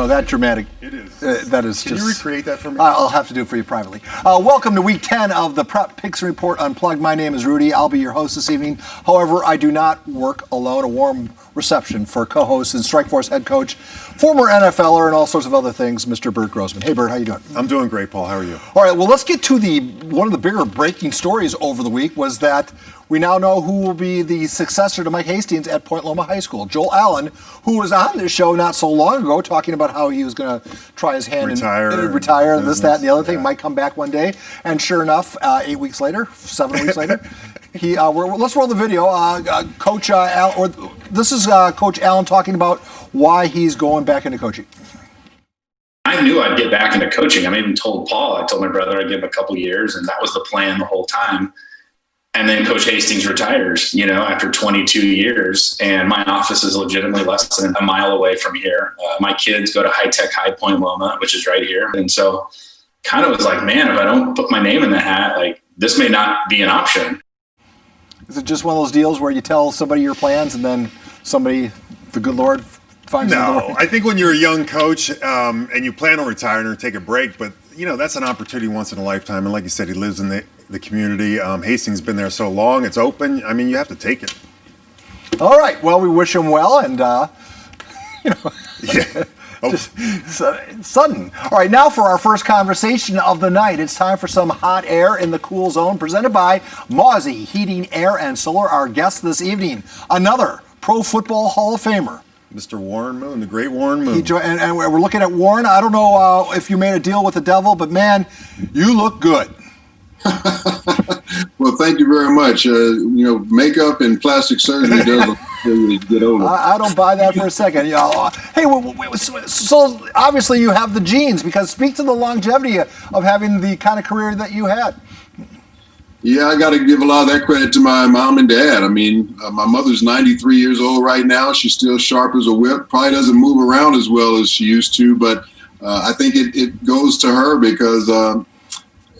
that dramatic. It is. That is Can just. you recreate that for me? I'll have to do it for you privately. Welcome to week 10 of the Pigskin Report Unplugged. My name is Rudy. I'll be your host this evening. However, I do not work alone. A warm reception for co-host and Strikeforce head coach, former NFLer, and all sorts of other things, Mr. Bert Grossman. Hey, Bert, how you doing? I'm doing great, Paul. How are you? All right, well, let's get to one of the bigger breaking stories over the week was that we now know who will be the successor to Mike Hastings at Point Loma High School. Joel Allen, who was on this show not so long ago talking about how he was going to try his hand and retire, this, that, and the other thing, might come back one day. And sure enough, 7 weeks later, let's roll the video. Coach this is Coach Allen talking about why he's going back into coaching. I knew I'd get back into coaching. I even told Paul, I told my brother I'd give him a couple years, and that was the plan the whole time. And then Coach Hastings retires, after 22 years, and my office is legitimately less than a mile away from here. My kids go to High Tech High Point Loma, which is right here. And so kind of was like, man, if I don't put my name in the hat, this may not be an option. Is it just one of those deals where you tell somebody your plans and then somebody, the good Lord, finds No, I think when you're a young coach and you plan on retiring or take a break, but that's an opportunity once in a lifetime. And like you said, he lives in the community. Hastings has been there so long. It's open. You have to take it. All right. Well, we wish him well. And, Yeah. Sudden. All right. Now for our first conversation of the night. It's time for some hot air in the cool zone presented by Mawsey Heating, Air, and Solar. Our guest this evening, another Pro Football Hall of Famer. Mr. Warren Moon, the great Warren Moon. And we're looking at Warren. I don't know if you made a deal with the devil, but man, you look good. Well, thank you very much. Makeup and plastic surgery does really get older. I don't buy that for a second. Hey, so obviously you have the genes, because speak to the longevity of having the kind of career that you had. Yeah, I got to give a lot of that credit to my mom and dad. My mother's 93 years old right now. She's still sharp as a whip. Probably doesn't move around as well as she used to, but I think it goes to her because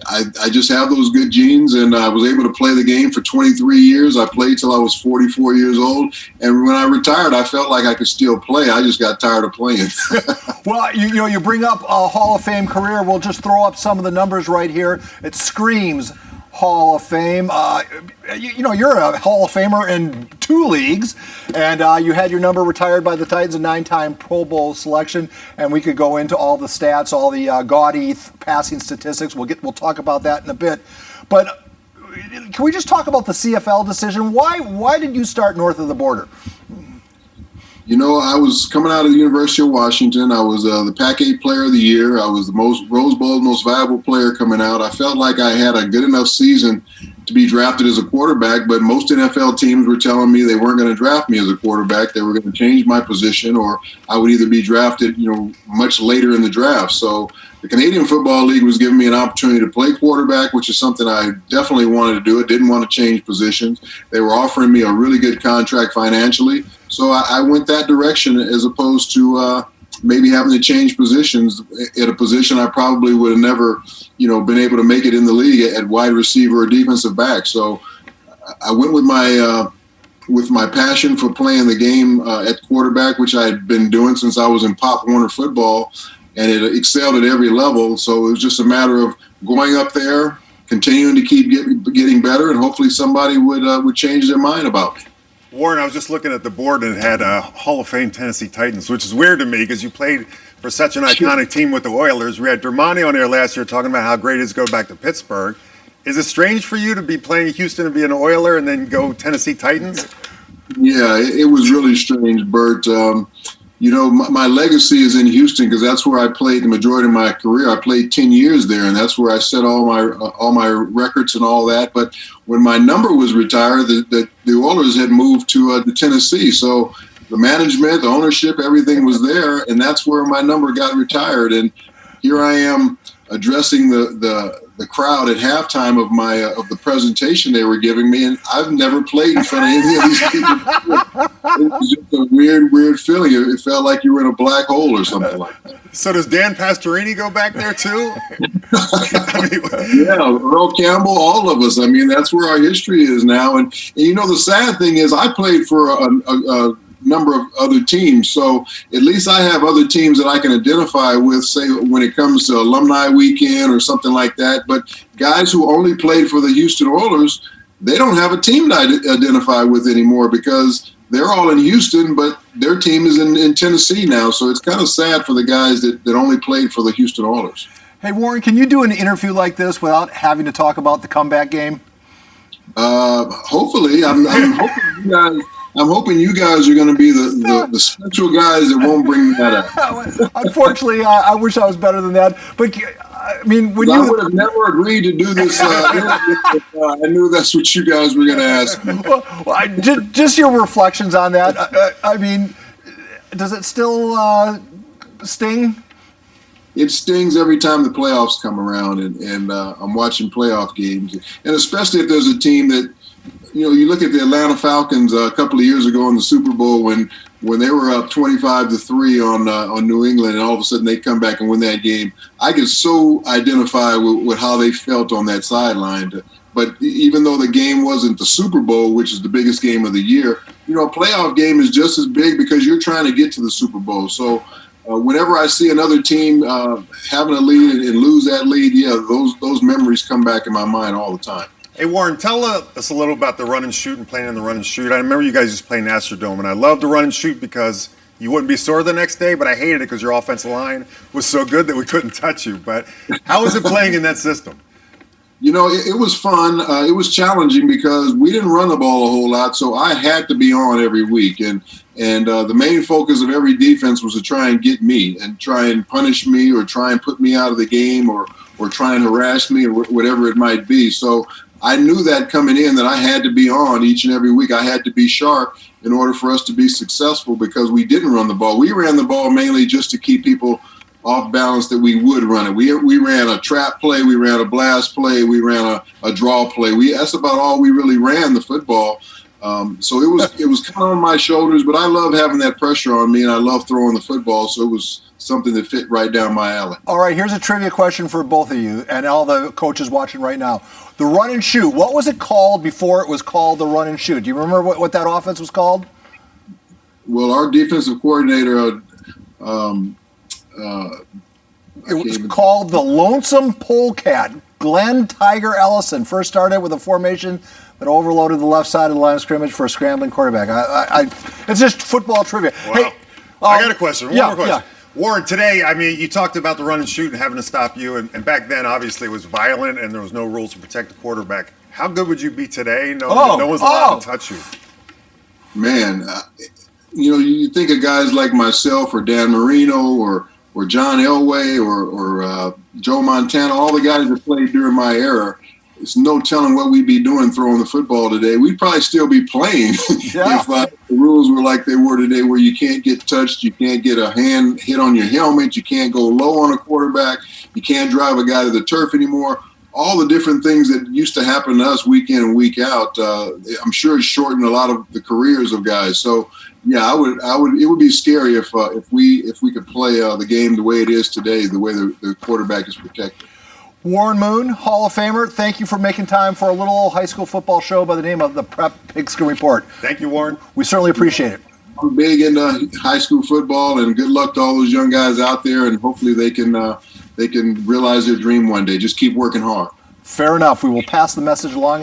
I just have those good genes, and I was able to play the game for 23 years. I played till I was 44 years old, and when I retired, I felt like I could still play. I just got tired of playing. Well, you bring up a Hall of Fame career. We'll just throw up some of the numbers right here. It screams Hall of Fame. You're a Hall of Famer in 2 leagues, and you had your number retired by the Titans, a 9-time Pro Bowl selection, and we could go into all the stats, all the gaudy passing statistics. We'll talk about that in a bit. But can we just talk about the CFL decision? Why did you start north of the border? I was coming out of the University of Washington. I was the Pac-8 Player of the Year. I was the most Rose Bowl, most valuable player coming out. I felt like I had a good enough season to be drafted as a quarterback, but most NFL teams were telling me they weren't going to draft me as a quarterback. They were going to change my position, or I would either be drafted, much later in the draft. So the Canadian Football League was giving me an opportunity to play quarterback, which is something I definitely wanted to do. I didn't want to change positions. They were offering me a really good contract financially. So I went that direction as opposed to maybe having to change positions at a position I probably would have never, been able to make it in the league at wide receiver or defensive back. So I went with my passion for playing the game at quarterback, which I had been doing since I was in Pop Warner football, and it excelled at every level. So it was just a matter of going up there, continuing to keep getting better, and hopefully somebody would change their mind about me. Warren, I was just looking at the board, and it had Hall of Fame Tennessee Titans, which is weird to me because you played for such an iconic team with the Oilers. We had Dermani on there last year talking about how great it is to go back to Pittsburgh. Is it strange for you to be playing Houston and be an Oiler and then go Tennessee Titans? Yeah, it was really strange, Bert. My legacy is in Houston because that's where I played the majority of my career. I played 10 years there, and that's where I set all my records and all that. But when my number was retired, the Oilers had moved to Tennessee. So the management, the ownership, everything was there, and that's where my number got retired. And here I am addressing the crowd at halftime of the presentation they were giving me, and I've never played in front of any of these people. It was just a weird feeling. It felt like you were in a black hole or something like that. So does Dan Pastorini go back there too? Yeah, Earl Campbell, all of us. That's where our history is now. And the sad thing is I played for number of other teams. So at least I have other teams that I can identify with, say, when it comes to alumni weekend or something like that. But guys who only played for the Houston Oilers, they don't have a team to identify with anymore because they're all in Houston, but their team is in Tennessee now. So it's kind of sad for the guys that only played for the Houston Oilers. Hey, Warren, can you do an interview like this without having to talk about the comeback game? Hopefully. I'm hoping you guys are going to be the special guys that won't bring that up. Unfortunately, I wish I was better than that. But I mean, I would have never agreed to do this interview if I knew that's what you guys were going to ask me. Just your reflections on that. I mean, does it still sting? It stings every time the playoffs come around, and I'm watching playoff games, and especially if there's a team that, you look at the Atlanta Falcons a couple of years ago in the Super Bowl when they were up 25-3 on New England, and all of a sudden they come back and win that game. I could so identify with how they felt on that sideline. But even though the game wasn't the Super Bowl, which is the biggest game of the year, a playoff game is just as big because you're trying to get to the Super Bowl. So whenever I see another team having a lead and lose that lead, those memories come back in my mind all the time. Hey, Warren, tell us a little about the run and shoot and playing in the run and shoot. I remember you guys just playing Astrodome, and I loved the run and shoot because you wouldn't be sore the next day, but I hated it because your offensive line was so good that we couldn't touch you. But how was it playing in that system? It was fun. It was challenging because we didn't run the ball a whole lot, so I had to be on every week. And the main focus of every defense was to try and get me and try and punish me or try and put me out of the game or try and harass me or whatever it might be. So I knew that coming in that I had to be on each and every week. I had to be sharp in order for us to be successful because we didn't run the ball. We ran the ball mainly just to keep people off balance that we would run it. We ran a trap play, we ran a blast play, we ran a draw play. That's about all we really ran the football. So it was kind of on my shoulders, but I love having that pressure on me, and I love throwing the football. So it was something that fit right down my alley. All right, here's a trivia question for both of you and all the coaches watching right now. The run and shoot, what was it called before it was called the run and shoot? Do you remember what that offense was called? Well, our defensive coordinator, it was called the Lonesome Polecat. Glenn Tiger Ellison first started with a formation that overloaded the left side of the line of scrimmage for a scrambling quarterback. It's just football trivia. Wow. Hey, I got a question. One more question. Yeah. Warren, today, I mean, you talked about the run and shoot and having to stop you, and back then, obviously, it was violent and there was no rules to protect the quarterback. How good would you be today? No one's allowed to touch you. Man, you think of guys like myself or Dan Marino or John Elway or Joe Montana, all the guys that played during my era. There's no telling what we'd be doing throwing the football today. We'd probably still be playing if the rules were like they were today, where you can't get touched, you can't get a hand hit on your helmet, you can't go low on a quarterback, you can't drive a guy to the turf anymore. All the different things that used to happen to us week in and week out, I'm sure it's shortened a lot of the careers of guys. So, yeah, it would be scary if we could play the game the way it is today, the way the quarterback is protected. Warren Moon, Hall of Famer, thank you for making time for a little high school football show by the name of the Prep Pigskin Report. Thank you, Warren. We certainly appreciate it. I'm big into high school football, and good luck to all those young guys out there, and hopefully they can realize their dream one day. Just keep working hard. Fair enough. We will pass the message along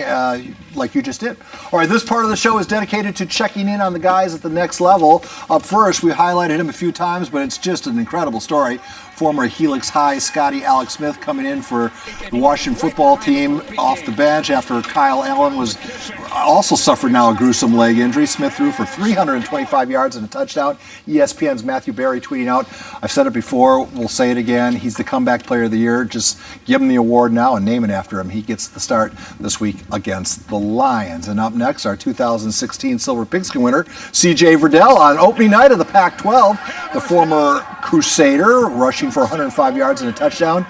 like you just did. All right, this part of the show is dedicated to checking in on the guys at the next level. Up first, we highlighted him a few times, but it's just an incredible story. Former Helix High Scotty Alex Smith coming in for the Washington football team off the bench after Kyle Allen was also suffered now a gruesome leg injury. Smith threw for 325 yards and a touchdown. ESPN's Matthew Berry tweeting out, I've said it before, we'll say it again, he's the comeback player of the year. Just give him the award now and name it after him. He gets the start this week against the Lions. And up next, our 2016 Silver Pigskin winner, C.J. Verdell, on opening night of the Pac-12. The former Crusader rushing for 105 yards and a touchdown.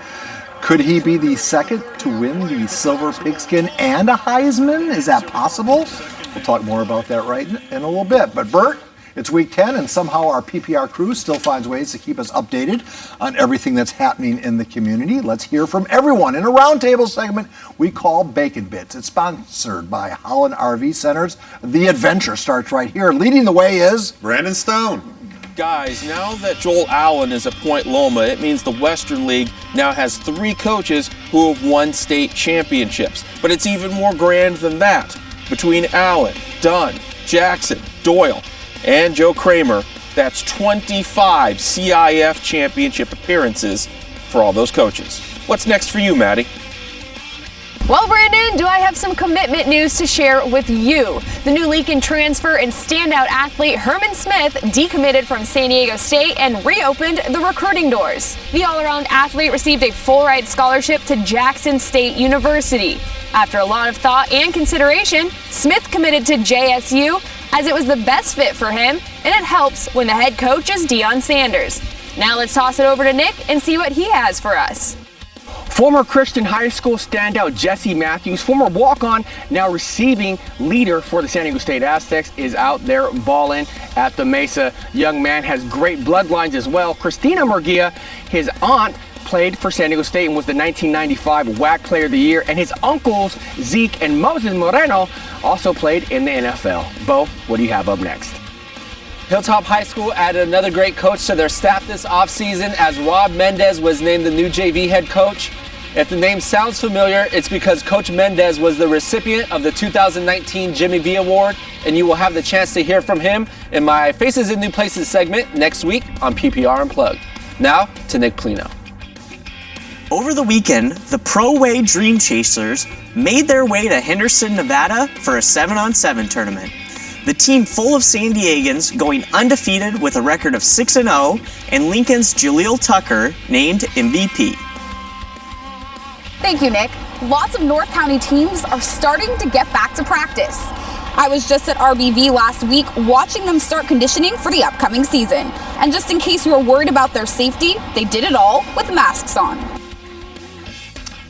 Could he be the second to win the Silver Pigskin and a Heisman? Is that possible? We'll talk more about that right in a little bit. But Bert, It's week 10, and somehow our PPR crew still finds ways to keep us updated on everything that's happening in the community. Let's hear from everyone in a roundtable segment we call Bacon Bits. It's sponsored by Holland RV Centers. The adventure starts right here. Leading the way is Brandon Stone. Guys, now that Joel Allen is at Point Loma, it means the Western League now has 3 coaches who have won state championships. But it's even more grand than that. Between Allen, Dunn, Jackson, Doyle, and Joe Kramer, that's 25 CIF championship appearances for all those coaches. What's next for you, Maddie? Well, Brandon, do I have some commitment news to share with you? The new Lincoln transfer and standout athlete Herman Smith decommitted from San Diego State and reopened the recruiting doors. The all-around athlete received a full-ride scholarship to Jackson State University. After a lot of thought and consideration, Smith committed to JSU as it was the best fit for him, and it helps when the head coach is Deion Sanders. Now let's toss it over to Nick and see what he has for us. Former Christian High School standout Jesse Matthews, former walk-on, now receiving leader for the San Diego State Aztecs, is out there balling at the Mesa. Young man has great bloodlines as well. Christina Murguia, his aunt, played for San Diego State and was the 1995 WAC Player of the Year, and his uncles Zeke and Moses Moreno also played in the NFL. Bo, what do you have up next? Hilltop High School added another great coach to their staff this offseason as Rob Mendez was named the new JV head coach. If the name sounds familiar, it's because Coach Mendez was the recipient of the 2019 Jimmy V Award, and you will have the chance to hear from him in my Faces in New Places segment next week on PPR Unplugged. Now to Nick Polino. Over the weekend, the Pro Way Dream Chasers made their way to Henderson, Nevada for a 7-on-7 tournament. The team full of San Diegans going undefeated with a record of 6-0, and Lincoln's Jaleel Tucker named MVP. Thank you, Nick. Lots of North County teams are starting to get back to practice. I was just at RBV last week watching them start conditioning for the upcoming season. And just in case you were worried about their safety, they did it all with masks on.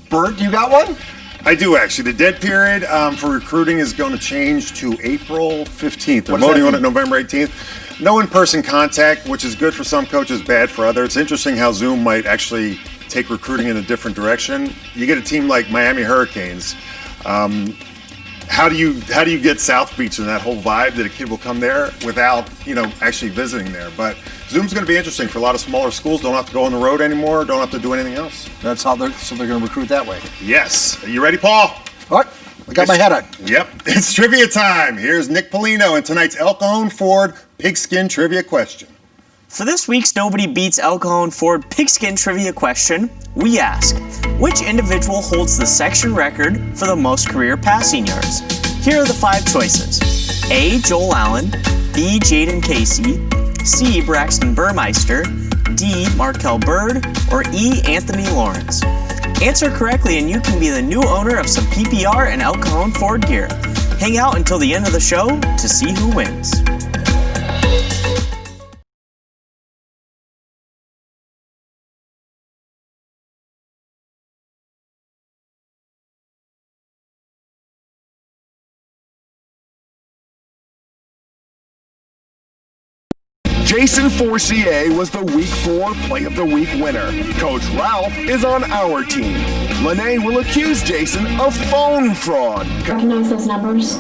Bert, you got one? I do, actually. The dead period for recruiting is going to change to April 15th. They're What does voting that on it mean? November 18th. No in-person contact, which is good for some coaches, bad for others. It's interesting how Zoom might actually take recruiting in a different direction. You get a team like Miami Hurricanes. How do you get South Beach and that whole vibe that a kid will come there without, actually visiting there? But Zoom's going to be interesting for a lot of smaller schools. Don't have to go on the road anymore. Don't have to do anything else. That's how they're going to recruit that way. Yes. Are you ready, Paul? All right. I got my head on. Yep. It's trivia time. Here's Nick Polino and tonight's El Cajon Ford Pigskin trivia question. For this week's Nobody Beats El Cajon Ford Pigskin trivia question, we ask, which individual holds the section record for the most career passing yards? Here are the 5 choices. A. Joel Allen, B. Jaden Casey, C. Braxton Burmeister, D. Markel Bird, or E. Anthony Lawrence. Answer correctly and you can be the new owner of some PPR and El Cajon Ford gear. Hang out until the end of the show to see who wins. Jason Forcier was the Week 4 Play of the Week winner. Coach Ralph is on our team. Lene will accuse Jason of phone fraud. Recognize those numbers?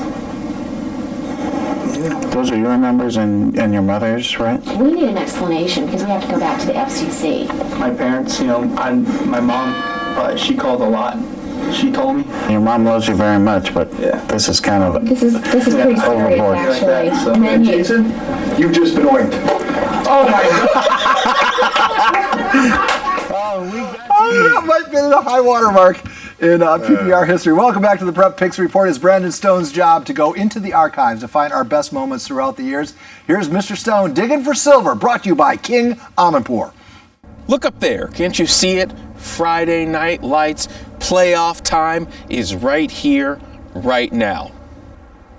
Those are your numbers and your mother's, right? We need an explanation because we have to go back to the FCC. My parents, my mom, she called a lot. She told me. Your mom loves you very much, but this is kind of This is pretty serious, overboard. actually. Like that, And then Jason, you've just been oinked. Oh my God! That might be the high water mark in PPR history. Welcome back to the Prep Picks Report. It's Brandon Stone's job to go into the archives to find our best moments throughout the years. Here's Mr. Stone digging for silver, brought to you by King Amanpour. Look up there. Can't you see it? Friday night lights. Playoff time is right here, right now.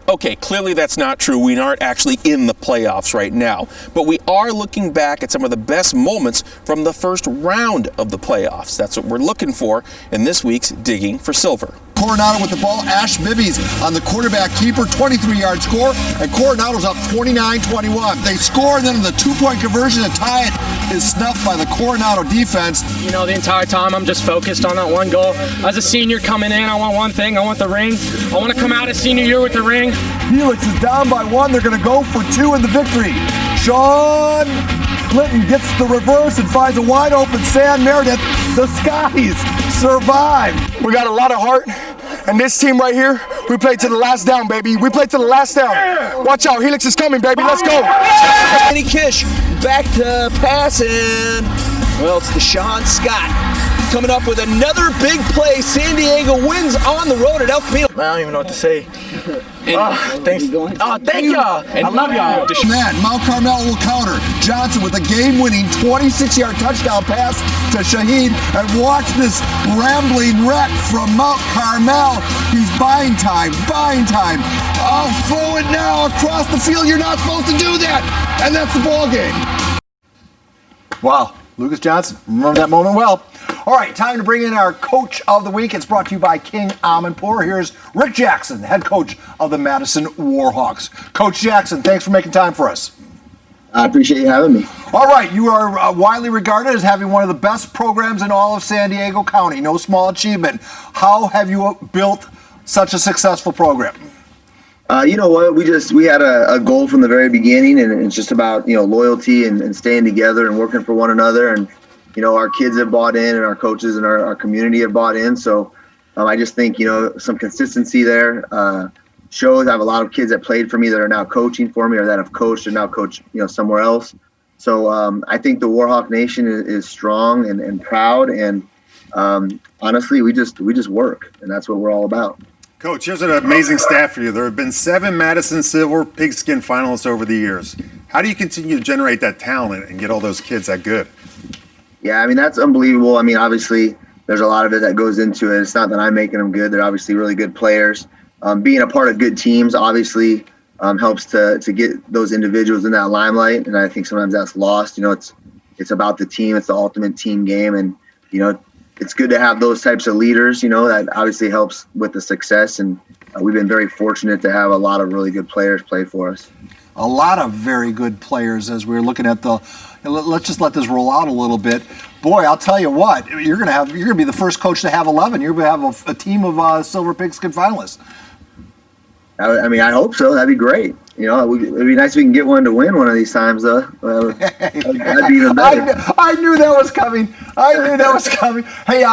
Okay, clearly that's not true. We aren't actually in the playoffs right now, but we are looking back at some of the best moments from the first round of the playoffs. That's what we're looking for in this week's Digging for Silver. Coronado with the ball. Ash Bibby's on the quarterback keeper, 23-yard score, and Coronado's up 29-21. They score, and then the two-point conversion to tie it is snuffed by the Coronado defense. You know, the entire time I'm just focused on that one goal. As a senior coming in, I want one thing. I want the ring. I want to come out of senior year with the ring. Helix is down by 1. They're going to go for 2 in the victory. Sean Clinton gets the reverse and finds a wide open Sam Meredith. The Skies survive. We got a lot of heart, and this team right here, we play to the last down, baby. We play to the last down. Watch out, Helix is coming, baby. Let's go. Kenny Kish back to passing. Well, it's Deshaun Scott coming up with another big play. San Diego wins on the road at El Camino. I don't even know what to say. Thanks. Oh, thank y'all. I love y'all. Man, Mount Carmel will counter. Johnson with a game-winning 26-yard touchdown pass to Shaheed. And watch this rambling wreck from Mount Carmel. He's buying time. Oh, forward now across the field. You're not supposed to do that. And that's the ball game. Wow, Lucas Johnson, remember that moment well. All right, time to bring in our Coach of the Week. It's brought to you by King Amanpour. Here's Rick Jackson, head coach of the Madison Warhawks. Coach Jackson, thanks for making time for us. I appreciate you having me. All right, you are widely regarded as having one of the best programs in all of San Diego County. No small achievement. How have you built such a successful program? You know what? We had a goal from the very beginning, and it's just about loyalty and staying together and working for one another. And our kids have bought in, and our coaches and our community have bought in. So I just think some consistency there shows. I have a lot of kids that played for me that are now coaching for me, or that have coached and now coach somewhere else. So I think the Warhawk Nation is strong and proud, and honestly, we just work, and that's what we're all about. Coach, here's an amazing stat for you. There have been 7 Madison Silver Pigskin finalists over the years. How do you continue to generate that talent and get all those kids that good? Yeah, I mean, that's unbelievable. I mean, obviously, there's a lot of it that goes into it. It's not that I'm making them good. They're obviously really good players. Being a part of good teams obviously helps to get those individuals in that limelight, and I think sometimes that's lost. It's about the team. It's the ultimate team game, and it's good to have those types of leaders, that obviously helps with the success. And we've been very fortunate to have a lot of really good players play for us. A lot of very good players as we're looking at let's just let this roll out a little bit. Boy, I'll tell you what, you're going to be the first coach to have 11. You're going to have a team of Silver Pigskin finalists. I mean, I hope so. That'd be great. It'd be nice if we can get one to win one of these times, though. That'd be even better. I knew that was coming. Hey,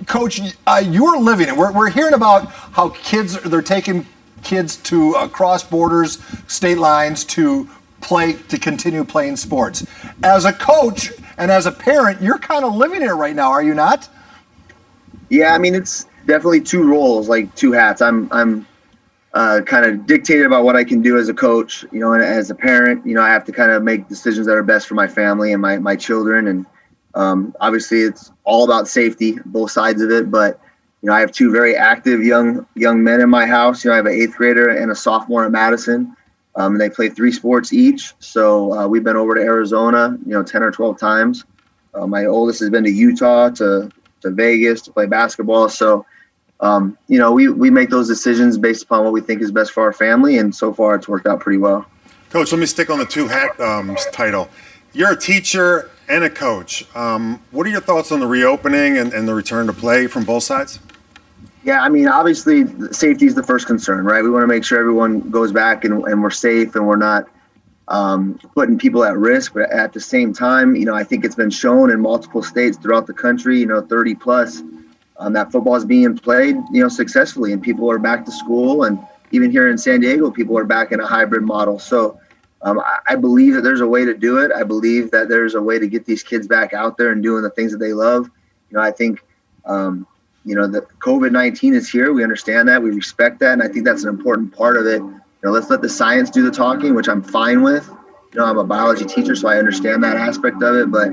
Coach, you're living it. We're hearing about how they're taking kids to cross borders, state lines to continue playing sports. As a coach and as a parent, you're kind of living it right now, are you not? Yeah, I mean, it's definitely 2 roles, like 2 hats. I'm kind of dictated about what I can do as a coach, and as a parent, I have to kind of make decisions that are best for my family and my children. And obviously it's all about safety, both sides of it. But, I have 2 very active young men in my house. I have an 8th grader and a sophomore at Madison. And they play 3 sports each. So we've been over to Arizona, 10 or 12 times. My oldest has been to Utah, to Vegas to play basketball. So, we make those decisions based upon what we think is best for our family, and so far it's worked out pretty well. Coach, let me stick on the 2-hat title. You're a teacher and a coach. What are your thoughts on the reopening and the return to play from both sides? Yeah, I mean, obviously safety is the first concern, right? We want to make sure everyone goes back and we're safe and we're not putting people at risk. But at the same time, I think it's been shown in multiple states throughout the country, 30 plus, that football is being played, successfully, and people are back to school. And even here in San Diego, people are back in a hybrid model. So I believe that there's a way to do it. I believe that there's a way to get these kids back out there and doing the things that they love. I think, the COVID-19 is here. We understand that. We respect that. And I think that's an important part of it. Let's let the science do the talking, which I'm fine with. I'm a biology teacher, so I understand that aspect of it. But,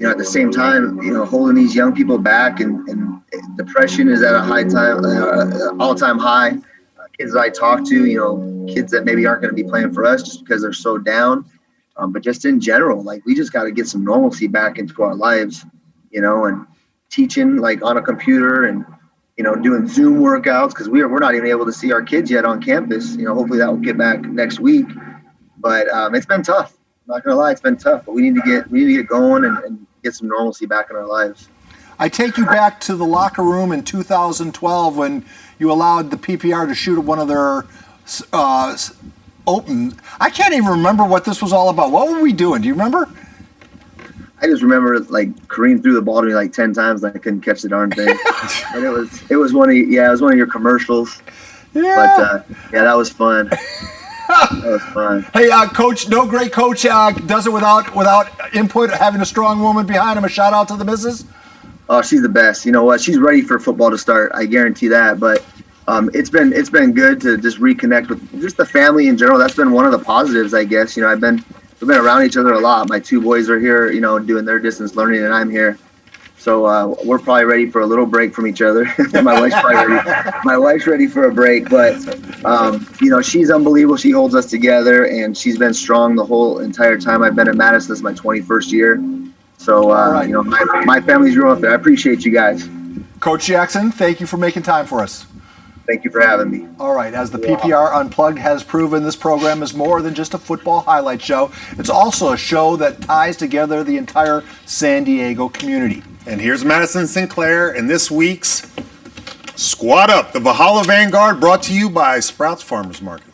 at the same time, holding these young people back and depression is at a high time, all-time high. Kids that I talk to, kids that maybe aren't going to be playing for us just because they're so down. But just in general, we just got to get some normalcy back into our lives, and teaching on a computer and doing Zoom workouts because we're not even able to see our kids yet on campus. Hopefully that will get back next week. But it's been tough. I'm not gonna lie, it's been tough. But we need to get going and get some normalcy back in our lives. I take you back to the locker room in 2012 when you allowed the PPR to shoot at one of their open. I can't even remember what this was all about. What were we doing? Do you remember? I just remember Kareem threw the ball to me 10 times and I couldn't catch the darn thing. And it was one of your commercials. Yeah. But that was fun. That was fun. Hey, coach, no great coach does it without input, having a strong woman behind him. A shout out to the missus. Oh, she's the best. You know what? She's ready for football to start. I guarantee that. But it's been good to just reconnect with just the family in general. That's been one of the positives, I guess. We've been around each other a lot. My two boys are here, doing their distance learning, and I'm here. So we're probably ready for a little break from each other. My wife's probably ready. My wife's ready for a break, but she's unbelievable. She holds us together, and she's been strong the whole entire time I've been at Madison. This is my 21st year. So my family's real up there. I appreciate you guys. Coach Jackson, thank you for making time for us. Thank you for having me. All right, as the PPR Unplugged has proven, this program is more than just a football highlight show. It's also a show that ties together the entire San Diego community. And here's Madison Sinclair and this week's Squad Up, the Valhalla Vanguard, brought to you by Sprouts Farmers Market.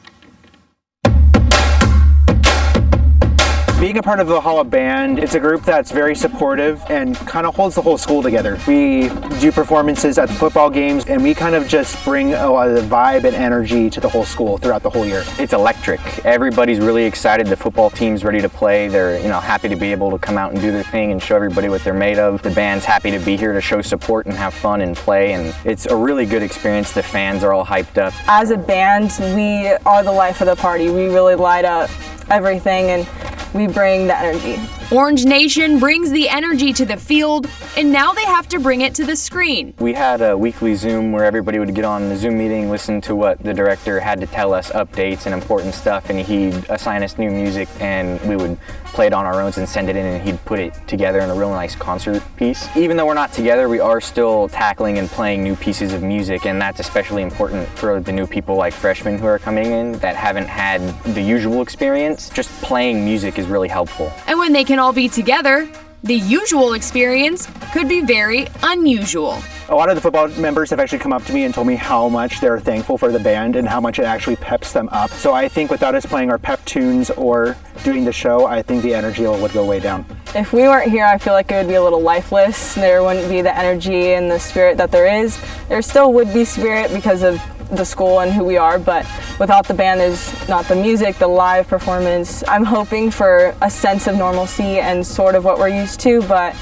Being a part of the Valhalla Band, it's a group that's very supportive and kind of holds the whole school together. We do performances at the football games, and we kind of just bring a lot of the vibe and energy to the whole school throughout the whole year. It's electric. Everybody's really excited. The football team's ready to play. They're happy to be able to come out and do their thing and show everybody what they're made of. The band's happy to be here to show support and have fun and play, and it's a really good experience. The fans are all hyped up. As a band, we are the life of the party. We really light up everything, and we bring the energy. Orange Nation brings the energy to the field, and now they have to bring it to the screen. We had a weekly Zoom where everybody would get on the Zoom meeting, listen to what the director had to tell us, updates and important stuff, and he'd assign us new music, and we would play it on our own and send it in, and he'd put it together in a real nice concert piece. Even though we're not together, we are still tackling and playing new pieces of music, and that's especially important for the new people like freshmen who are coming in that haven't had the usual experience. Just playing music is really helpful. And when they can all be together, the usual experience could be very unusual. A lot of the football members have actually come up to me and told me how much they're thankful for the band and how much it actually peps them up. So I think without us playing our pep tunes or doing the show, I think the energy would go way down. If we weren't here, I feel like it would be a little lifeless. There wouldn't be the energy and the spirit that there is. There still would be spirit because of the school and who we are, but without the band, there's not the music, the live performance. I'm hoping for a sense of normalcy and sort of what we're used to, but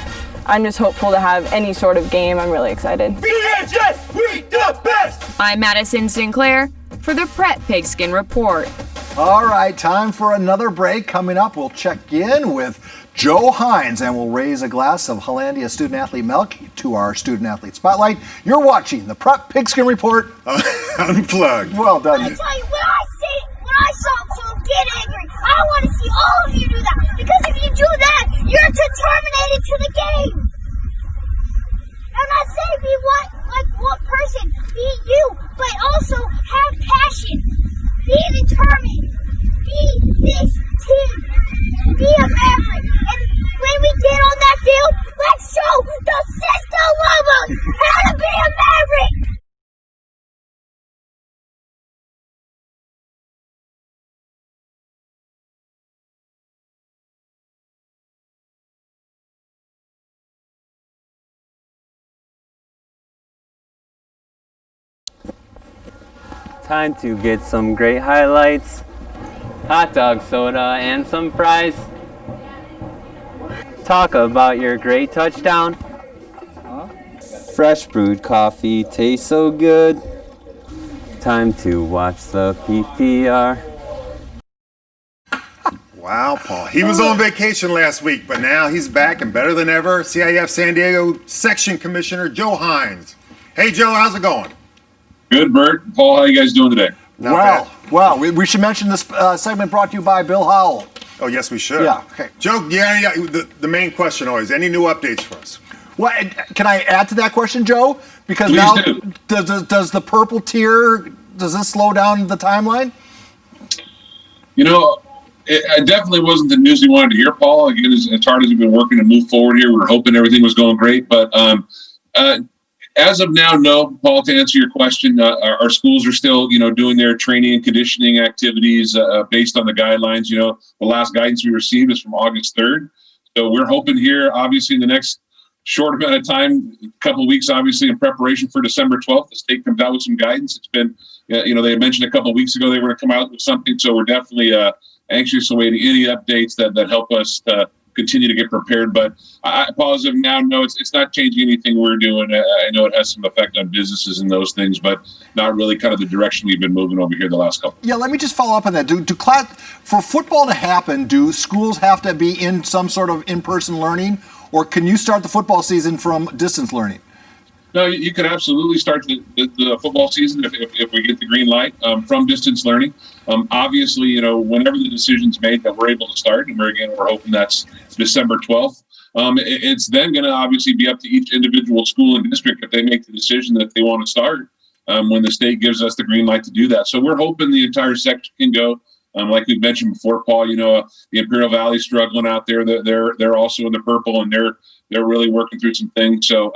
I'm just hopeful to have any sort of game. I'm really excited. VHS, we the best! I'm Madison Sinclair for the Prep Pigskin Report. All right, time for another break. Coming up, we'll check in with Joe Hines, and we'll raise a glass of Hollandia Student Athlete Milk to our Student Athlete Spotlight. You're watching the Prep Pigskin Report Unplugged. Well done. I tell you, when I saw Cole get angry, I want to see all of you do that. Because if you do that, you're determined to the game. I'm not saying be one person, be you, but also have passion. Be determined. Be this team. Be a maverick. And when we get on that field, let's show the Cisco Lobos how to be a maverick. Time to get some great highlights. Hot dog, soda, and some fries. Talk about your great touchdown. Fresh brewed coffee tastes so good. Time to watch the PPR. Wow, Paul. He was on vacation last week, but now he's back and better than ever. CIF San Diego Section Commissioner Joe Hines. Hey, Joe, how's it going? Good, Bert. Paul, how you guys doing today? Well, we should mention this segment brought to you by Bill Howell. Oh, yes, we should. Yeah, okay. Joe, the main question always, any new updates for us? Well, can I add to that question, Joe? Because Please now, do. does the purple tier, does this slow down the timeline? It definitely wasn't the news we wanted to hear, Paul. Again, as hard as we've been working to move forward here, we were hoping everything was going great. But as of now, no, Paul, to answer your question, our schools are still, doing their training and conditioning activities based on the guidelines. The last guidance we received is from August 3rd. So we're hoping here, obviously, in the next short amount of time, a couple of weeks, obviously, in preparation for December 12th, the state comes out with some guidance. It's been, they mentioned a couple of weeks ago they were going to come out with something. So we're definitely anxious awaiting any updates that help us continue to get prepared. But positive now, no, it's not changing anything we're doing. I know it has some effect on businesses and those things, but not really kind of the direction we've been moving over here the last couple. Yeah, let me just follow up on that. For football to happen, do schools have to be in some sort of in-person learning, or can you start the football season from distance learning? No, you can absolutely start the football season if we get the green light from distance learning. Obviously, whenever the decision's made that we're able to start, and we're hoping that's December 12th. It's then going to obviously be up to each individual school and district if they make the decision that they want to start when the state gives us the green light to do that. So we're hoping the entire section can go. Like we've mentioned before, Paul, the Imperial Valley's struggling out there. They're also in the purple, and they're really working through some things. So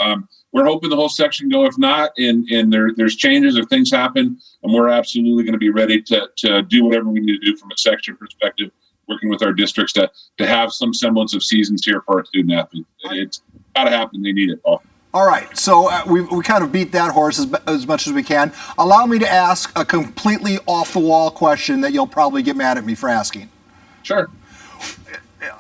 we're hoping the whole section go. If not, and there's changes or things happen, and we're absolutely going to be ready to do whatever we need to do from a section perspective, working with our districts to have some semblance of seasons here for our student athletes. It's got to happen. They need it, Paul. All right, so we kind of beat that horse as much as we can. Allow me to ask a completely off-the-wall question that you'll probably get mad at me for asking. Sure.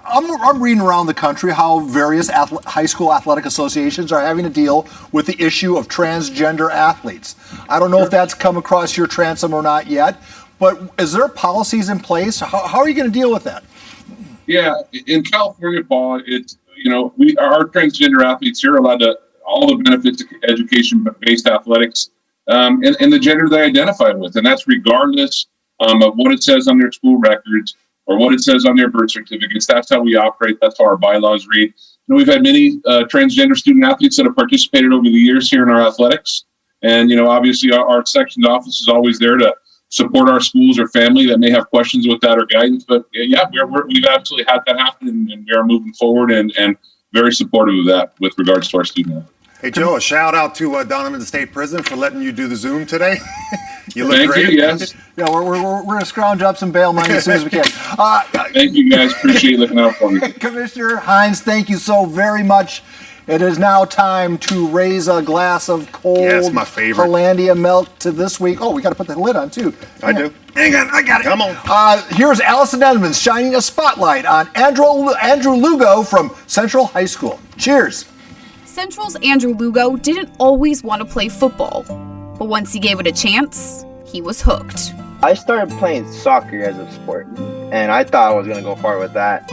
I'm reading around the country how various high school athletic associations are having to deal with the issue of transgender athletes. I don't know if that's come across your transom or not yet, but is there policies in place? How are you going to deal with that? Yeah, in California, Paul, our transgender athletes here are allowed to all the benefits of education-based athletics and the gender they identify with, and that's regardless of what it says on their school records or what it says on their birth certificates. That's how we operate. That's how our bylaws read. We've had many transgender student athletes that have participated over the years here in our athletics. And, obviously our section's office is always there to support our schools or family that may have questions with that or guidance. But yeah, we've absolutely had that happen, and we are moving forward and very supportive of that with regards to our student athletes. Hey, Joe, a shout out to Donovan State Prison for letting you do the Zoom today. You look Thank great. you, yes. Yeah, we're going to scrounge up some bail money as soon as we can. Thank you, guys. Appreciate you looking out for me. Commissioner Hines, thank you so very much. It is now time to raise a glass of cold my favorite. Hollandia milk to this week. Oh, we got to put the lid on, too. I do. Hang on, I got it. Come on. Here's Allison Edmonds shining a spotlight on Andrew Lugo from Central High School. Cheers. Central's Andrew Lugo didn't always want to play football, but once he gave it a chance, he was hooked. I started playing soccer as a sport, and I thought I was going to go far with that.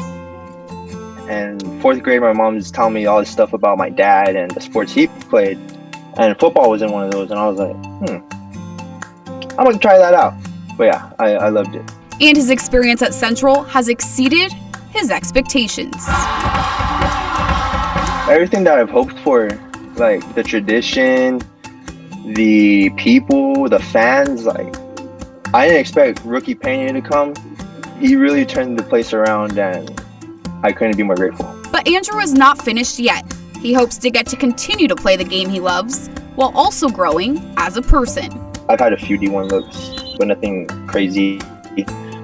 And fourth grade, my mom was telling me all this stuff about my dad and the sports he played, and football was in one of those, and I was like, I'm going to try that out. But yeah, I loved it. And his experience at Central has exceeded his expectations. Everything that I've hoped for, like the tradition, the people, the fans, like I didn't expect Rookie Pena to come. He really turned the place around, and I couldn't be more grateful. But Andrew is not finished yet. He hopes to get to continue to play the game he loves while also growing as a person. I've had a few D1 looks, but nothing crazy.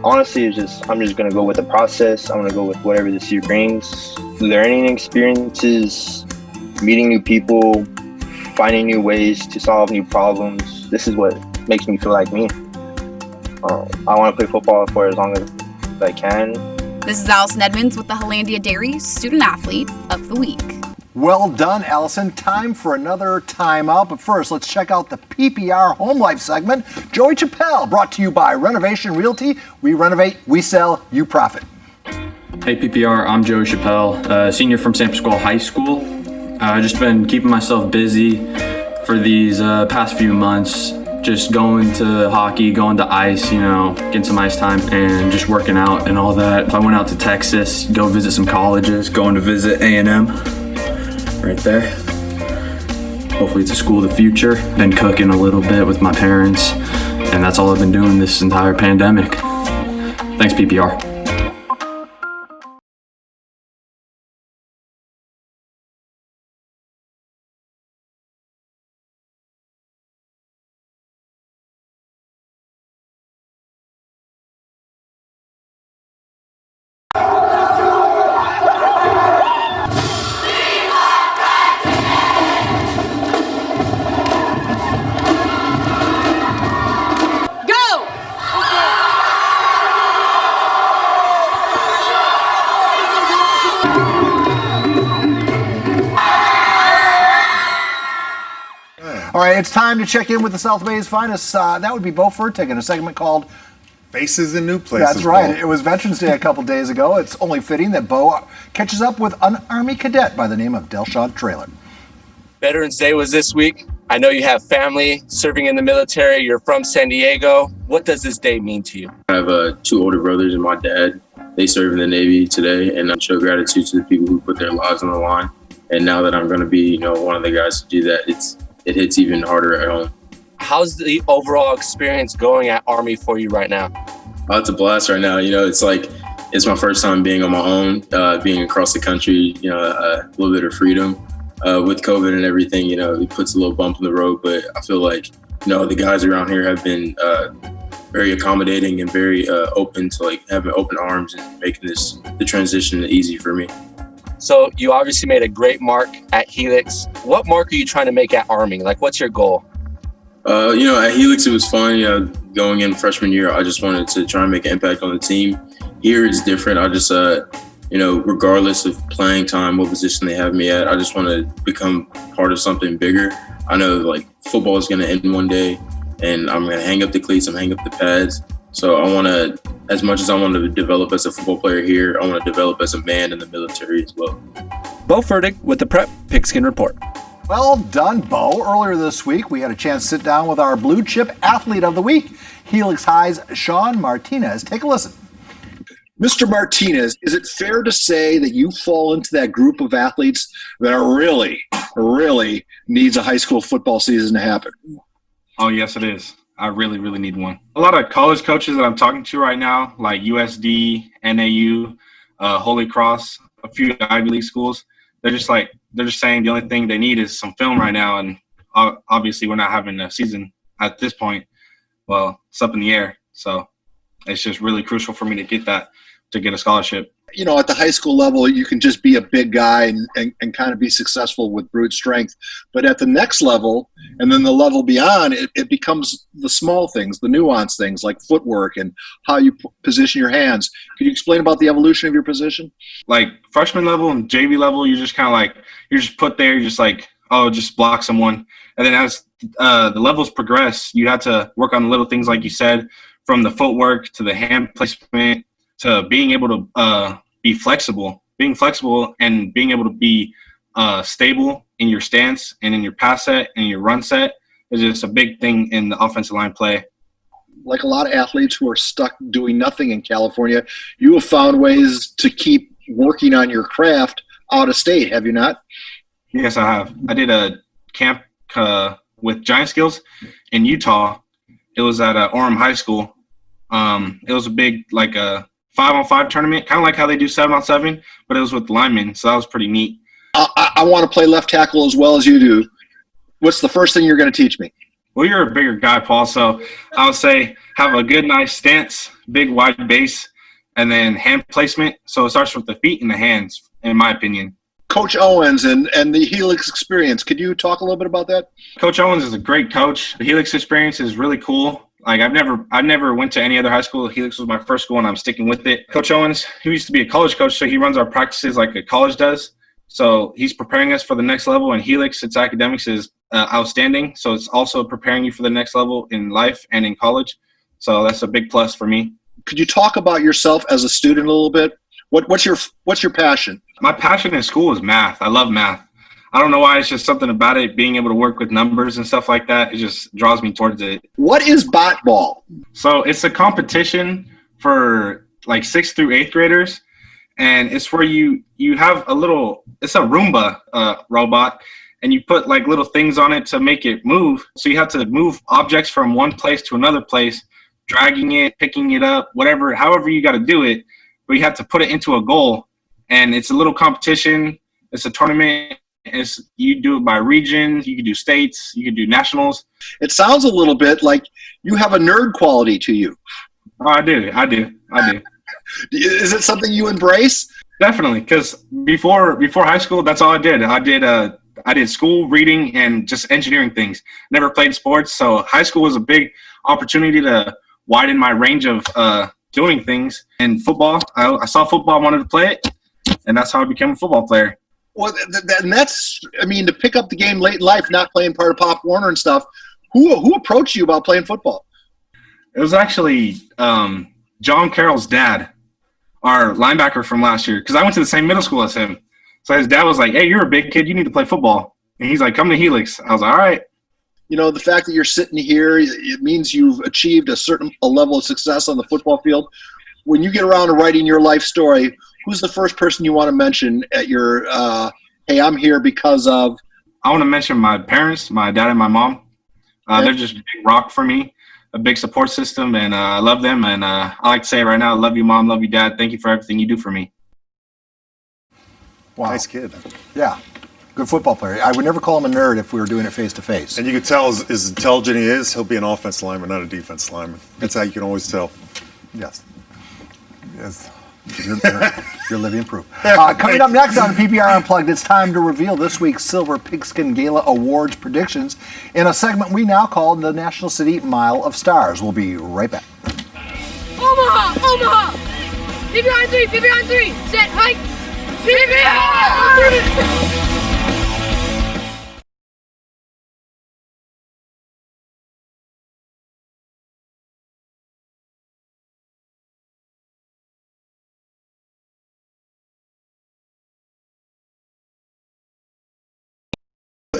Honestly, I'm just going to go with the process. I'm going to go with whatever this year brings. Learning experiences, meeting new people, finding new ways to solve new problems. This is what makes me feel like me. I want to play football for as long as I can. This is Allison Edmonds with the Hollandia Dairy Student Athlete of the Week. Well done, Allison. Time for another timeout. But first, let's check out the PPR Home Life segment. Joey Chappelle, brought to you by Renovation Realty. We renovate, we sell, you profit. Hey PPR, I'm Joey Chappelle, senior from San Pasqual High School. I've just been keeping myself busy for these past few months, just going to hockey, going to ice, getting some ice time and just working out and all that. I went out to Texas, go visit some colleges, going to visit A&M. right there. Hopefully it's a school of the future. Been cooking a little bit with my parents, and that's all I've been doing this entire pandemic. Thanks, PPR. All right, it's time to check in with the South Bay's finest. That would be Bo Furtick in a segment called Faces in New Places. That's right. Bo. It was Veterans Day a couple days ago. It's only fitting that Bo catches up with an Army cadet by the name of Delshad Traylor. Veterans Day was this week. I know you have family serving in the military. You're from San Diego. What does this day mean to you? I have 2 older brothers and my dad. They serve in the Navy today, and I show gratitude to the people who put their lives on the line. And now that I'm going to be, one of the guys to do that, it hits even harder at home. How's the overall experience going at Army for you right now? Oh, it's a blast right now. It's my first time being on my own, being across the country, a little bit of freedom. With COVID and everything, it puts a little bump in the road, but I feel like, the guys around here have been very accommodating and very open to having open arms and making the transition easy for me. So you obviously made a great mark at Helix. What mark are you trying to make at Army? What's your goal? At Helix, it was fun. Going in freshman year, I just wanted to try and make an impact on the team. Here, it's different. I just, regardless of playing time, what position they have me at, I just want to become part of something bigger. I know, football is going to end one day, and I'm going to hang up the cleats, I'm hang up the pads. So I want to, as much as I want to develop as a football player here, I want to develop as a man in the military as well. Bo Furtick with the Prep Pigskin Report. Well done, Bo. Earlier this week, we had a chance to sit down with our blue chip athlete of the week, Helix High's Sean Martinez. Take a listen. Mr. Martinez, is it fair to say that you fall into that group of athletes that really needs a high school football season to happen? Oh, yes, it is. I really, really need one. A lot of college coaches that I'm talking to right now, like USD, NAU, Holy Cross, a few Ivy League schools, they're just saying the only thing they need is some film right now. And obviously we're not having a season at this point. Well, it's up in the air. So it's just really crucial for me to get a scholarship. At the high school level, you can just be a big guy and kind of be successful with brute strength. But at the next level, and then the level beyond, it becomes the small things, the nuanced things like footwork and how you position your hands. Can you explain about the evolution of your position? Like freshman level and JV level, you're just kind of you're just put there, you're just just block someone. And then as the levels progress, you have to work on little things like you said, from the footwork to the hand placement to being able to be flexible. Being flexible and being able to be stable in your stance and in your pass set and your run set is just a big thing in the offensive line play. Like a lot of athletes who are stuck doing nothing in California, you have found ways to keep working on your craft out of state, have you not? Yes, I have. I did a camp with Giant Skills in Utah. It was at Orem High School. It was a big, a 5-on-5 tournament, kind of like how they do 7-on-7, but it was with linemen, so that was pretty neat. I want to play left tackle as well as you do. What's the first thing you're going to teach me? Well, you're a bigger guy, Paul, so I would say have a good, nice stance, big, wide base, and then hand placement. So it starts with the feet and the hands, in my opinion. Coach Owens and the Helix experience, could you talk a little bit about that? Coach Owens is a great coach. The Helix experience is really cool. I've never went to any other high school. Helix was my first school, and I'm sticking with it. Coach Owens, he used to be a college coach, so he runs our practices like a college does. So he's preparing us for the next level. And Helix, its academics is outstanding. So it's also preparing you for the next level in life and in college. So that's a big plus for me. Could you talk about yourself as a student a little bit? What's your passion? My passion in school is math. I love math. I don't know why. It's just something about it, being able to work with numbers and stuff like that. It just draws me towards it. What is bot ball? So it's a competition for 6th through 8th graders. and it's where you have it's a Roomba robot, and you put like little things on it to make it move. So you have to move objects from one place to another place, dragging it, picking it up, however you got to do it, but you have to put it into a goal. And it's a little competition. It's a tournament. You do it by regions. You can do states. You can do nationals. It sounds a little bit like you have a nerd quality to you. Oh, I do. Is it something you embrace? Definitely, because before high school, that's all I did. I did school, reading, and just engineering things. Never played sports, so high school was a big opportunity to widen my range of doing things. And football, I saw football, wanted to play it, and that's how I became a football player. Well, and that's, I mean, to pick up the game late in life, not playing part of Pop Warner and stuff, who approached you about playing football? It was actually John Carroll's dad, our linebacker from last year, because I went to the same middle school as him. So his dad was like, hey, you're a big kid. You need to play football. And he's like, come to Helix. I was like, all right. You know, the fact that you're sitting here, it means you've achieved a level of success on the football field. When you get around to writing your life story, who's the first person you want to mention at your, hey, I'm here because of? I want to mention my parents, my dad and my mom. They're just a big rock for me, a big support system, and I love them. And I like to say it right now, love you, Mom, love you, Dad. Thank you for everything you do for me. Wow. Nice kid. Yeah. Good football player. I would never call him a nerd if we were doing it face-to-face. And you could tell as intelligent he is, he'll be an offensive lineman, not a defensive lineman. That's how you can always tell. Yes. You're living proof. Coming up next on PPR Unplugged, it's time to reveal this week's Silver Pigskin Gala Awards predictions in a segment we now call the National City Mile of Stars. We'll be right back. Omaha! PPR on three, set, hike! PPR!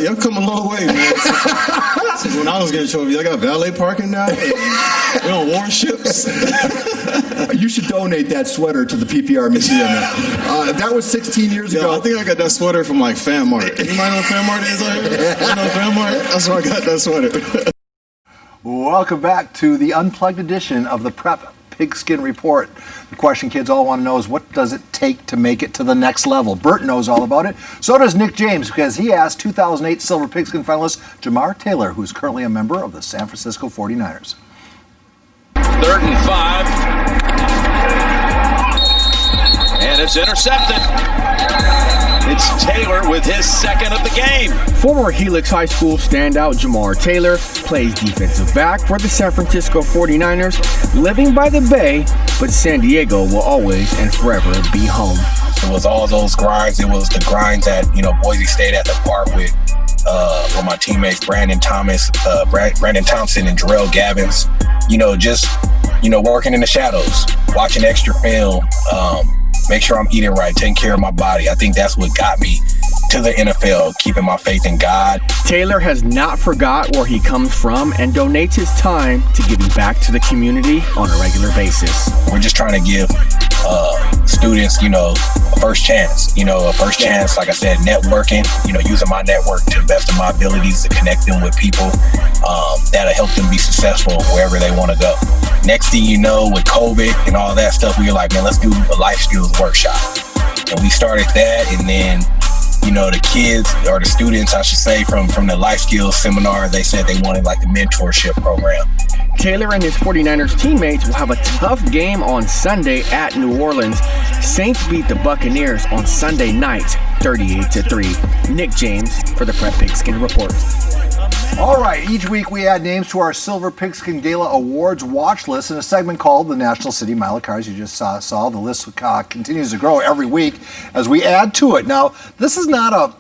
Y'all come a long way, man. Since when I was getting trophies, I got valet parking now. We on warships. You should donate that sweater to the PPR Museum. That was 16 years ago. I think I got that sweater from like Fan Mart. Anybody know what Fan Mart is out here? You know Fan Mart? That's where I got that sweater. Welcome back to the Unplugged edition of the Prep Pigskin Report. The question kids all want to know is, what does it take to make it to the next level? Bert knows all about it. So does Nick James, because he asked 2008 Silver Pigskin finalist Jamar Taylor, who's currently a member of the San Francisco 49ers. 3rd and 5. And it's intercepted. It's Taylor with his second of the game. Former Helix High School standout Jamar Taylor plays defensive back for the San Francisco 49ers, living by the Bay, but San Diego will always and forever be home. It was all those grinds. It was the grinds at, Boise State at the park with my teammates Brandon Thompson and Jarrell Gavins. Working in the shadows, watching extra film, make sure I'm eating right, taking care of my body. I think that's what got me to the NFL, keeping my faith in God. Taylor has not forgot where he comes from and donates his time to giving back to the community on a regular basis. We're just trying to give students, a first chance. Like I said, networking, using my network to the best of my abilities to connect them with people that'll help them be successful wherever they want to go. Next thing you know, with COVID and all that stuff, we were like, man, let's do a life skills workshop. And we started that, and then the kids, or the students, I should say, from the life skills seminar, they said they wanted like the mentorship program. Taylor and his 49ers teammates will have a tough game on Sunday at New Orleans. Saints beat the Buccaneers on Sunday night, 38-3. Nick James for the Prep Pigskin Report. All right, each week we add names to our Silver Pigskin Gala Awards watch list in a segment called the National City Mile of Cars. You just saw the list continues to grow every week as we add to it. Now, this is not a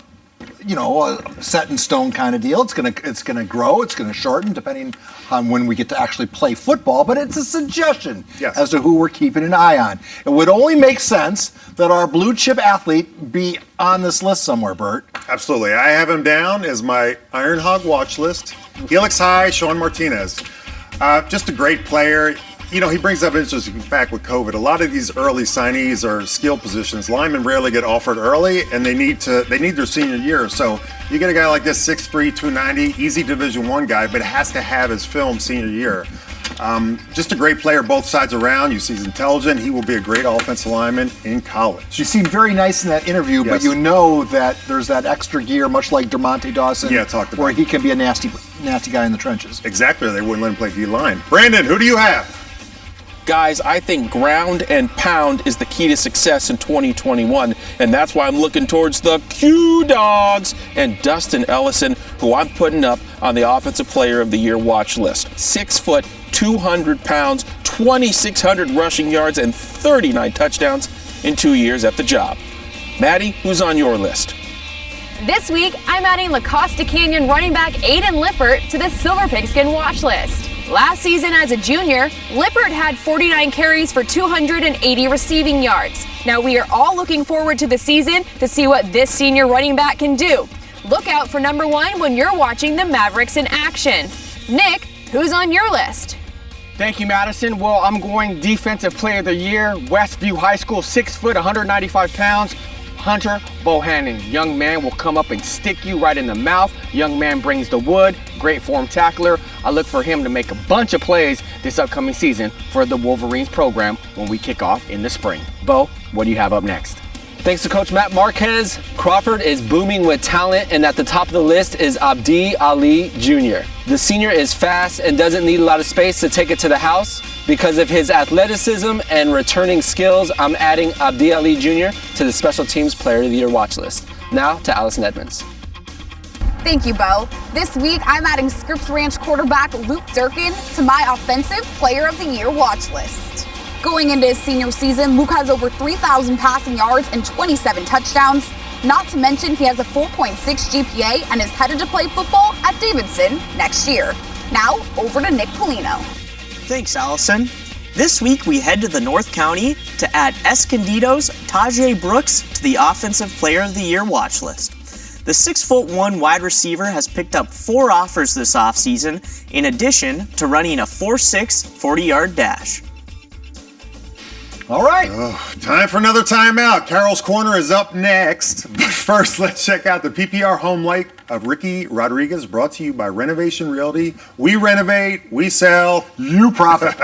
set in stone kind of deal. It's gonna grow. It's gonna shorten depending on when we get to actually play football. But it's a suggestion as to who we're keeping an eye on. It would only make sense that our blue chip athlete be on this list somewhere, Bert. Absolutely. I have him down as my Iron Hog watch list. Helix High, Sean Martinez. Just a great player. You know, he brings up an interesting fact with COVID. A lot of these early signees are skill positions. Linemen rarely get offered early, and they need their senior year. So you get a guy like this, 6'3", 290, easy Division I guy, but has to have his film senior year. Just a great player both sides around. You see he's intelligent. He will be a great offensive lineman in college. You seemed very nice in that interview, but you know that there's that extra gear, much like DeMonte Dawson, where he can be a nasty guy in the trenches. Exactly. They wouldn't let him play D-line. Brandon, who do you have? Guys, I think ground and pound is the key to success in 2021, and that's why I'm looking towards the Q-Dogs and Dustin Ellison, who I'm putting up on the Offensive Player of the Year watch list. 6 foot, 200 pounds, 2,600 rushing yards, and 39 touchdowns in 2 years at the job. Maddie, who's on your list? This week, I'm adding La Costa Canyon running back Aiden Lippert to the Silver Pigskin watch list. Last season as a junior, Lippert had 49 carries for 280 receiving yards. Now we are all looking forward to the season to see what this senior running back can do. Look out for number 1 when you're watching the Mavericks in action. Nick, who's on your list? Thank you, Madison. Well, I'm going Defensive Player of the Year, Westview High School, 6 foot, 195 pounds. Hunter Bohannon. Young man will come up and stick you right in the mouth. Young man brings the wood. Great form tackler. I look for him to make a bunch of plays this upcoming season for the Wolverines program when we kick off in the spring. Bo, what do you have up next? Thanks to Coach Matt Marquez, Crawford is booming with talent, and at the top of the list is Abdi Ali Jr. The senior is fast and doesn't need a lot of space to take it to the house. Because of his athleticism and returning skills, I'm adding Abdi Ali Jr. to the Special Teams Player of the Year watch list. Now to Allison Edmonds. Thank you, Bo. This week, I'm adding Scripps Ranch quarterback Luke Durkin to my Offensive Player of the Year watch list. Going into his senior season, Luke has over 3,000 passing yards and 27 touchdowns. Not to mention he has a 4.6 GPA and is headed to play football at Davidson next year. Now, over to Nick Polino. Thanks, Allison. This week, we head to the North County to add Escondido's Tajay Brooks to the Offensive Player of the Year watch list. The 6'1" wide receiver has picked up 4 offers this offseason, in addition to running a 4.6 40-yard dash. All right. Time for another timeout. Carroll's Corner is up next. But first, let's check out the PPR home light of Ricky Rodriguez, brought to you by Renovation Realty. We renovate, we sell, you profit.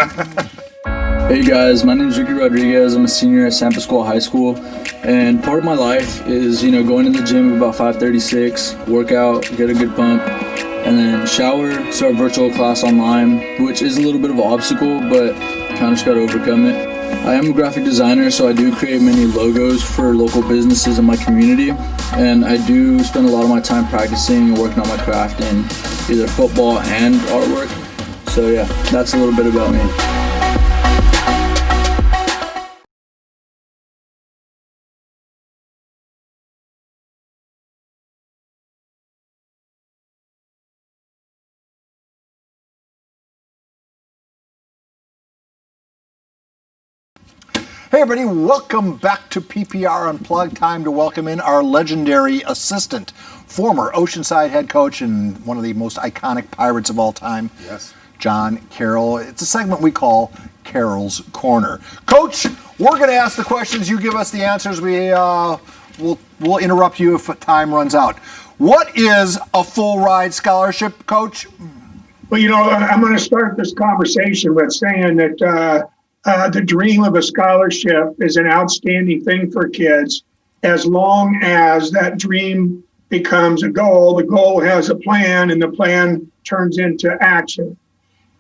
Hey guys, my name is Ricky Rodriguez. I'm a senior at San Pasqual High School, and part of my life is, going to the gym about 5:36, work out, get a good pump, and then shower, start virtual class online, which is a little bit of an obstacle, but kind of just got to overcome it. I am a graphic designer, so I do create many logos for local businesses in my community, and I do spend a lot of my time practicing and working on my craft in either football and artwork. So yeah, that's a little bit about me. Hey everybody, welcome back to PPR Unplugged. Time to welcome in our legendary assistant, former Oceanside head coach and one of the most iconic Pirates of all time, John Carroll. It's a segment we call Carroll's Corner. Coach, we're going to ask the questions, you give us the answers. We'll interrupt you if time runs out. What is a full ride scholarship, Coach? Well, I'm going to start this conversation with saying that the dream of a scholarship is an outstanding thing for kids as long as that dream becomes a goal. The goal has a plan, and the plan turns into action.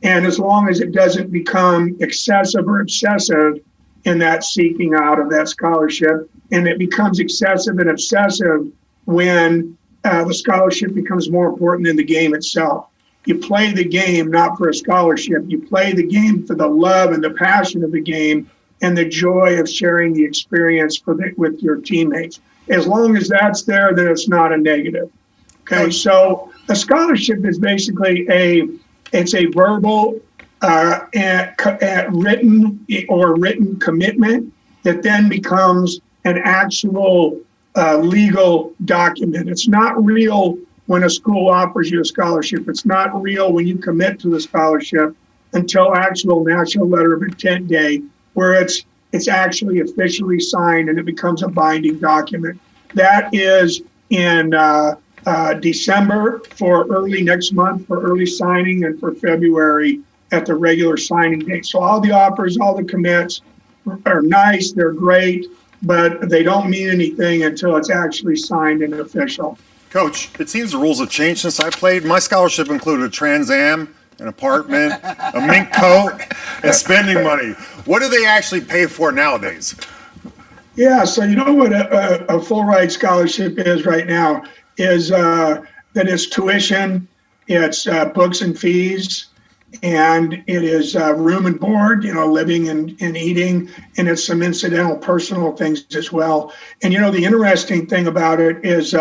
And as long as it doesn't become excessive or obsessive in that seeking out of that scholarship, and it becomes excessive and obsessive when the scholarship becomes more important than the game itself. You play the game not for a scholarship. You play the game for the love and the passion of the game and the joy of sharing the experience with your teammates. As long as that's there, then it's not a negative. Okay, so a scholarship is basically it's a verbal written commitment that then becomes an actual legal document. It's not real when a school offers you a scholarship. It's not real when you commit to the scholarship. until actual National Letter of Intent Day, where it's actually officially signed and it becomes a binding document. That is in December for early next month for early signing, and for February at the regular signing date. So all the offers, all the commits are nice, they're great, but they don't mean anything until it's actually signed and official. Coach, it seems the rules have changed since I played. My scholarship included a Trans Am, an apartment, a mink coat, and spending money. What do they actually pay for nowadays? Yeah, so you know what a full ride scholarship is right now is that it's tuition, it's books and fees, and it is room and board, living and eating, and it's some incidental personal things as well. And the interesting thing about it is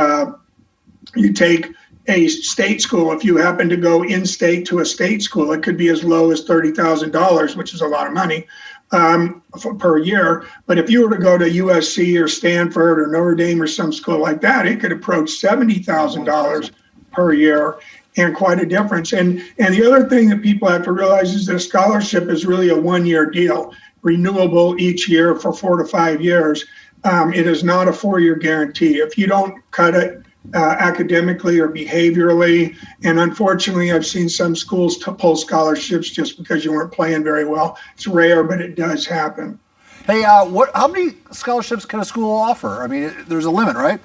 you take a state school. If you happen to go in-state to a state school, it could be as low as $30,000, which is a lot of money per year. But if you were to go to USC or Stanford or Notre Dame or some school like that, it could approach $70,000 per year, and quite a difference. And the other thing that people have to realize is that a scholarship is really a one-year deal, renewable each year for 4 to 5 years. It is not a 4-year guarantee. If you don't cut it academically or behaviorally, and unfortunately I've seen some schools pull scholarships just because you weren't playing very well. It's rare, but it does happen. Hey, how many scholarships can a school offer? I mean, there's a limit, right?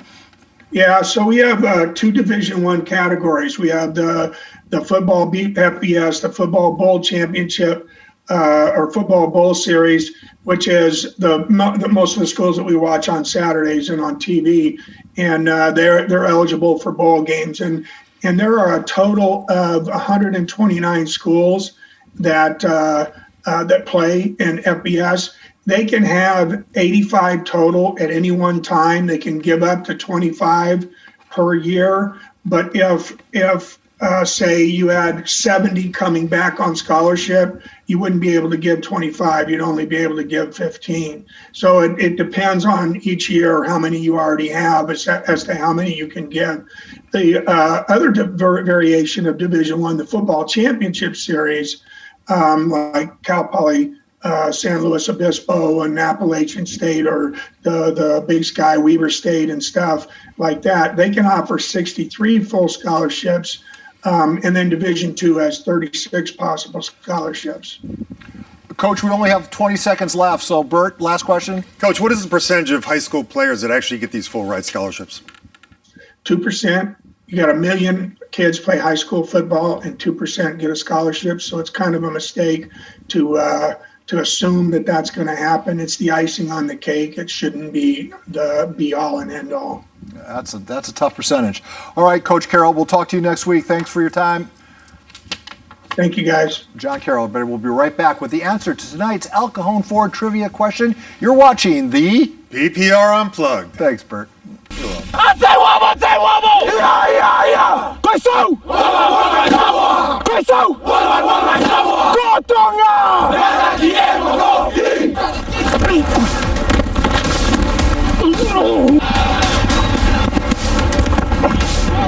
Yeah, so we have 2 Division I categories. We have the football FBS, the football bowl championship, or football bowl series, which is the most of the schools that we watch on Saturdays and on TV, and they're eligible for bowl games. And there are a total of 129 schools that play in FBS. They can have 85 total at any one time. They can give up to 25 per year. But if say you had 70 coming back on scholarship, you wouldn't be able to give 25. You'd only be able to give 15. So it depends on each year how many you already have as to how many you can give. The other variation of Division I, the football championship series, like Cal Poly, San Luis Obispo and Appalachian State, or the Big Sky Weaver State and stuff like that, they can offer 63 full scholarships. And then Division II has 36 possible scholarships. Coach, we only have 20 seconds left. So, Bert, last question. Coach, what is the percentage of high school players that actually get these full ride scholarships? 2%. You got 1 million kids play high school football, and 2% get a scholarship. So it's kind of a mistake to assume that that's going to happen. It's the icing on the cake. It shouldn't be the be-all and end-all. That's a tough percentage. All right, Coach Carroll, we'll talk to you next week. Thanks for your time. Thank you, guys. John Carroll, but we'll be right back with the answer to tonight's El Cajon Ford trivia question. You're watching the PPR Unplugged. Thanks, Bert. Say wobble! Yeah! Queso! Queso!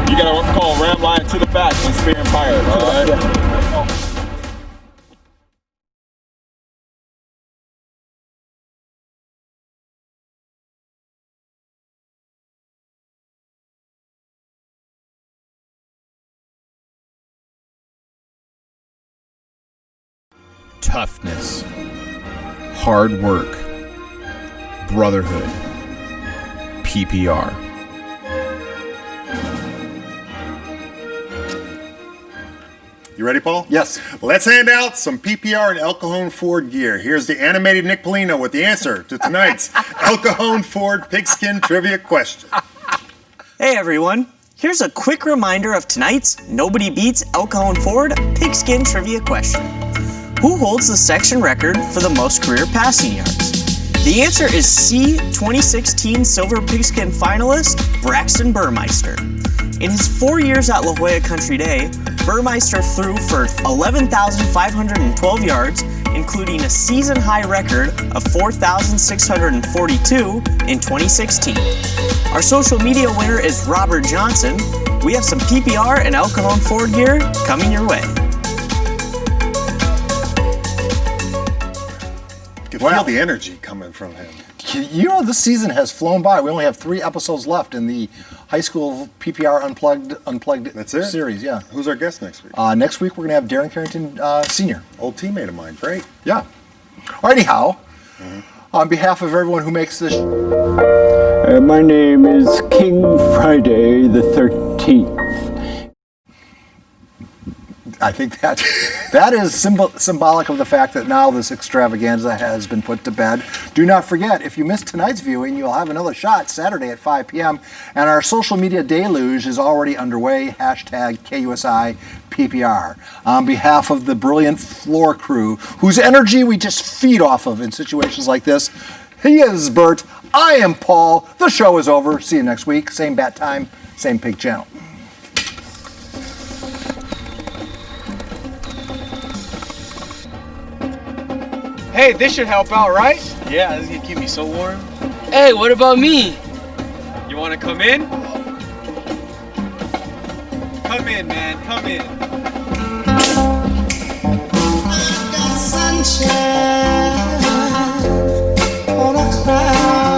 You gotta call ram line to the back when spearing fire, alright? Toughness, hard work, brotherhood, PPR. You ready, Paul? Yes. Let's hand out some PPR and El Cajon Ford gear. Here's the animated Nick Polino with the answer to tonight's El Cajon Ford Pigskin trivia question. Hey everyone, here's a quick reminder of tonight's Nobody Beats El Cajon Ford Pigskin trivia question. Who holds the section record for the most career passing yards? The answer is C, 2016 Silver Pigskin finalist Braxton Burmeister. In his 4 years at La Jolla Country Day, Burmeister threw for 11,512 yards, including a season-high record of 4,642 in 2016. Our social media winner is Robert Johnson. We have some PPR and El Cajon Ford gear coming your way. could feel the energy coming from him. You know, this season has flown by. We only have 3 episodes left in the high school PPR Unplugged That's it? series. Yeah. Who's our guest next week? Next week we're going to have Darren Carrington Sr. Old teammate of mine. Great. Yeah. Or anyhow, on behalf of everyone who makes this... my name is King Friday the 13th. I think that is symbolic of the fact that now this extravaganza has been put to bed. Do not forget, if you missed tonight's viewing, you'll have another shot Saturday at 5 p.m. And our social media deluge is already underway. Hashtag KUSI PPR. On behalf of the brilliant floor crew, whose energy we just feed off of in situations like this, he is Bert. I am Paul. The show is over. See you next week. Same bat time, same pig channel. Hey, this should help out, right? Yeah, this is gonna keep me so warm. Hey, what about me? You wanna come in? Come in, man, come in. Sunshine on a cloud.